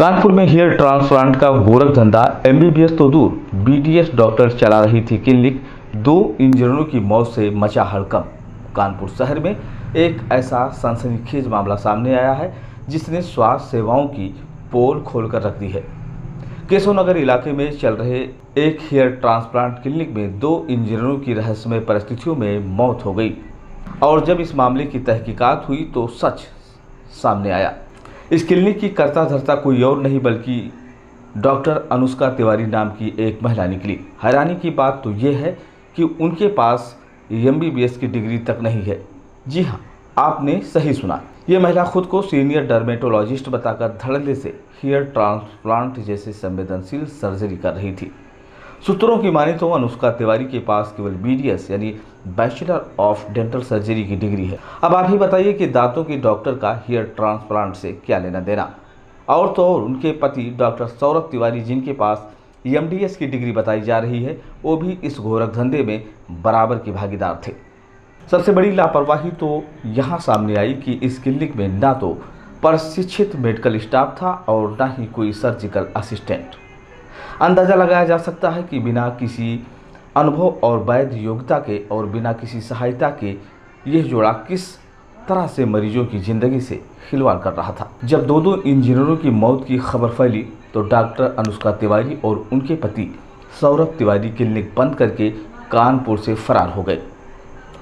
कानपुर में hair transplant का गोरख धंधा एमबीबीएस तो दूर, बीडीएस डॉक्टर चला रही थी क्लिनिक। 2 इंजीनियरों की मौत से मचा हड़कंप। कानपुर शहर में एक ऐसा सनसनीखेज मामला सामने आया है जिसने स्वास्थ्य सेवाओं की पोल खोलकर रख दी है। केशव नगर इलाके में चल रहे एक हेयर ट्रांसप्लांट क्लिनिक में 2 इंजीनियरों की रहस्यमय परिस्थितियों में मौत हो गई और जब इस मामले की तहकीकात हुई तो सच सामने आया। इस क्लिनिक की कर्ता धर्ता कोई और नहीं बल्कि डॉक्टर अनुष्का तिवारी नाम की एक महिला निकली। हैरानी की बात तो यह है कि उनके पास एमबीबीएस की डिग्री तक नहीं है। जी हाँ, आपने सही सुना। ये महिला खुद को सीनियर डर्मेटोलॉजिस्ट बताकर धड़ल्ले से हेयर ट्रांसप्लांट जैसे संवेदनशील सर्जरी कर रही थी। सूत्रों की माने तो अनुष्का तिवारी के पास केवल बीडीएस यानी बैचलर ऑफ डेंटल सर्जरी की डिग्री है। अब आप ही बताइए कि दांतों के डॉक्टर का हेयर ट्रांसप्लांट से क्या लेना देना। और तो और उनके पति डॉक्टर सौरभ तिवारी, जिनके पास एमडीएस की डिग्री बताई जा रही है, वो भी इस गोरख धंधे में बराबर के भागीदार थे। सबसे बड़ी लापरवाही तो यहाँ सामने आई कि इस क्लिनिक में ना तो प्रशिक्षित मेडिकल स्टाफ था और ना ही कोई सर्जिकल असिस्टेंट। अंदाजा लगाया जा सकता है कि बिना किसी अनुभव और वैध योग्यता के और बिना किसी सहायता के यह जोड़ा किस तरह से मरीजों की जिंदगी से खिलवाड़ कर रहा था। जब 2 इंजीनियरों की मौत की खबर फैली तो डॉक्टर अनुष्का तिवारी और उनके पति सौरभ तिवारी क्लिनिक बंद करके कानपुर से फरार हो गए।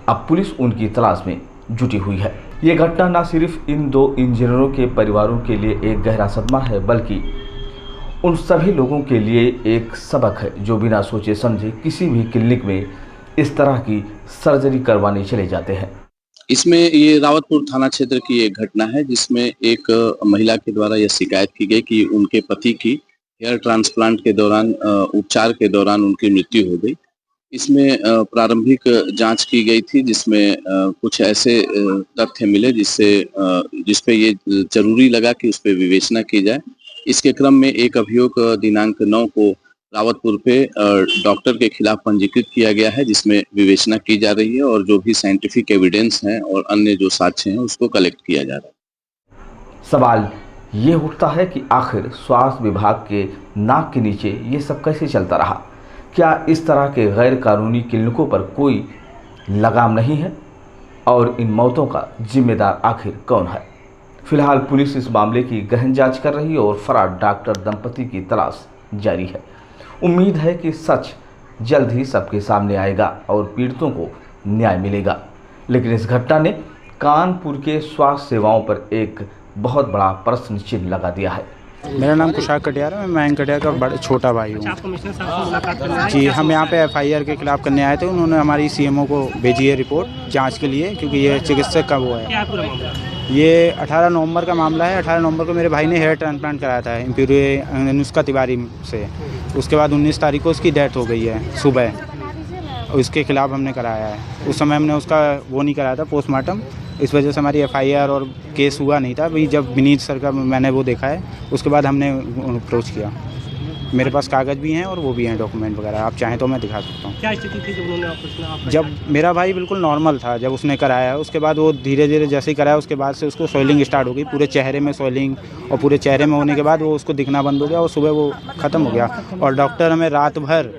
अब पुलिस उनकी तलाश में जुटी हुई है। ये घटना न सिर्फ इन 2 इंजीनियरों के परिवारों के लिए एक गहरा सदमा है बल्कि उन सभी लोगों के लिए एक सबक है जो बिना सोचे समझे किसी भी क्लिनिक में इस तरह की सर्जरी करवाने चले जाते हैं। इसमें ये रावतपुर थाना क्षेत्र की एक घटना है जिसमें एक महिला के द्वारा यह शिकायत की गई कि उनके पति की हेयर ट्रांसप्लांट के दौरान उपचार के दौरान उनकी मृत्यु हो गई। इसमें प्रारंभिक जांच की गई थी जिसमें कुछ ऐसे तथ्य मिले जिसपे ये जरूरी लगा कि उस पर विवेचना की जाए। इसके क्रम में एक अभियोग दिनांक 9 को रावतपुर पे डॉक्टर के खिलाफ पंजीकृत किया गया है जिसमें विवेचना की जा रही है और जो भी साइंटिफिक एविडेंस हैं और अन्य जो साक्ष्य हैं उसको कलेक्ट किया जा रहा है। सवाल ये उठता है कि आखिर स्वास्थ्य विभाग के नाक के नीचे ये सब कैसे चलता रहा? क्या इस तरह के गैर कानूनी क्लिनिकों पर कोई लगाम नहीं है? और इन मौतों का जिम्मेदार आखिर कौन है? फिलहाल पुलिस इस मामले की गहन जांच कर रही है और फरार डॉक्टर दंपति की तलाश जारी है। उम्मीद है कि सच जल्द ही सबके सामने आएगा और पीड़ितों को न्याय मिलेगा। लेकिन इस घटना ने कानपुर के स्वास्थ्य सेवाओं पर एक बहुत बड़ा प्रश्न चिन्ह लगा दिया है। मेरा नाम कुशाक कटियार है, मैं मयंक कटियार का बड़ा छोटा भाई हूँ। जी, हम यहाँ पे एफआईआर के खिलाफ करने आए थे। उन्होंने हमारी सीएमओ को भेजी है रिपोर्ट जांच के लिए, क्योंकि ये चिकित्सक का वो है। ये 18 नवंबर का मामला है। 18 नवंबर को मेरे भाई ने हेयर ट्रांसप्लांट कराया था एम्प्यूरी अनुष्का तिवारी से। उसके बाद 19 तारीख को उसकी डेथ हो गई है सुबह। उसके खिलाफ हमने कराया है। उस समय हमने उसका वो नहीं कराया था, पोस्टमार्टम। इस वजह से हमारी एफआईआर और केस हुआ नहीं था। अभी जब विनीत सर का मैंने वो देखा है उसके बाद हमने अप्रोच किया। मेरे पास कागज़ भी हैं और वो भी हैं, डॉक्यूमेंट वगैरह। आप चाहें तो मैं दिखा सकता हूँ। क्या स्थिति थी जब उन्होंने जब मेरा भाई बिल्कुल नॉर्मल था जब उसने कराया। उसके बाद वो धीरे धीरे जैसे ही कराया उसके बाद से उसको स्वेलिंग स्टार्ट हो गई, पूरे चेहरे में स्वेलिंग, और पूरे चेहरे में होने के बाद वो उसको दिखना बंद हो गया और सुबह वो ख़त्म हो गया। और डॉक्टर हमें रात भर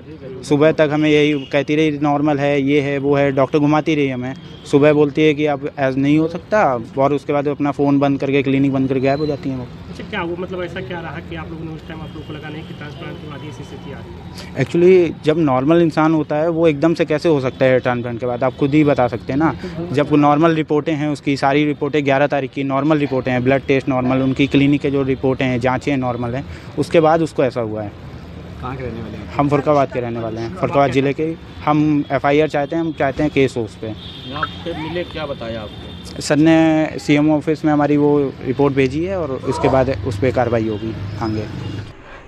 सुबह तक हमें यही कहती रही नॉर्मल है, ये है, वो है। डॉक्टर घुमाती रही हमें। सुबह बोलती है कि अब ऐसा नहीं हो सकता, और उसके बाद अपना फ़ोन बंद करके क्लिनिक बंद करके गायब हो जाती हैं वो। अच्छा, क्या वो मतलब ऐसा क्या रहा कि आप लोगों ने उस टाइम आप लोगों को लगा नहीं कि ट्रांसप्लांट के बाद ऐसी स्थिति आ रही है? एक्चुअली जब नॉर्मल इंसान होता है वो एकदम से कैसे हो सकता है ट्रांसप्लांट के बाद? आप खुद ही बता सकते हैं ना। जब नॉर्मल रिपोर्टें हैं, उसकी सारी रिपोर्टें 11 तारीख की नॉर्मल रिपोर्टें हैं, ब्लड टेस्ट नॉर्मल, उनकी क्लिनिक के जो रिपोर्टें हैं, जाँचें नॉर्मल हैं, उसके बाद उसको ऐसा हुआ है। कहाँ के रहने वाले हैं? हम फुरकाबाद के रहने वाले हैं, फुरकाबाद ज़िले के। हम एफआईआर चाहते हैं, हम चाहते हैं केस हो उस पर। यहाँ पे मिले, क्या बताया आपको? सर ने सीएमओ ऑफिस में हमारी वो रिपोर्ट भेजी है और उसके बाद उस पर कार्रवाई होगी आगे।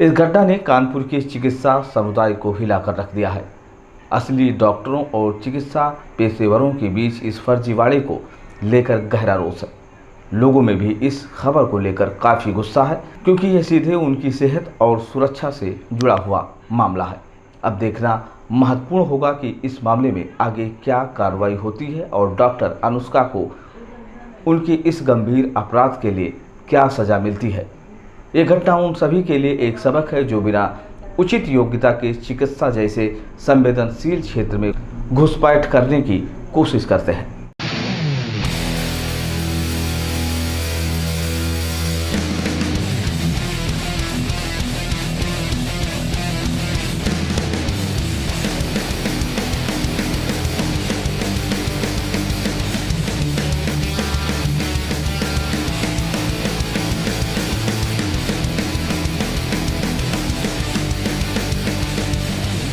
इस घटना ने कानपुर के चिकित्सा समुदाय को हिलाकर रख दिया है। असली डॉक्टरों और चिकित्सा पेशेवरों के बीच इस फर्जीवाड़े को लेकर गहरा रोष है। लोगों में भी इस खबर को लेकर काफ़ी गुस्सा है, क्योंकि यह सीधे उनकी सेहत और सुरक्षा से जुड़ा हुआ मामला है। अब देखना महत्वपूर्ण होगा कि इस मामले में आगे क्या कार्रवाई होती है और डॉक्टर अनुष्का को उनके इस गंभीर अपराध के लिए क्या सज़ा मिलती है। ये घटना उन सभी के लिए एक सबक है जो बिना उचित योग्यता के चिकित्सा जैसे संवेदनशील क्षेत्र में घुसपैठ करने की कोशिश करते हैं।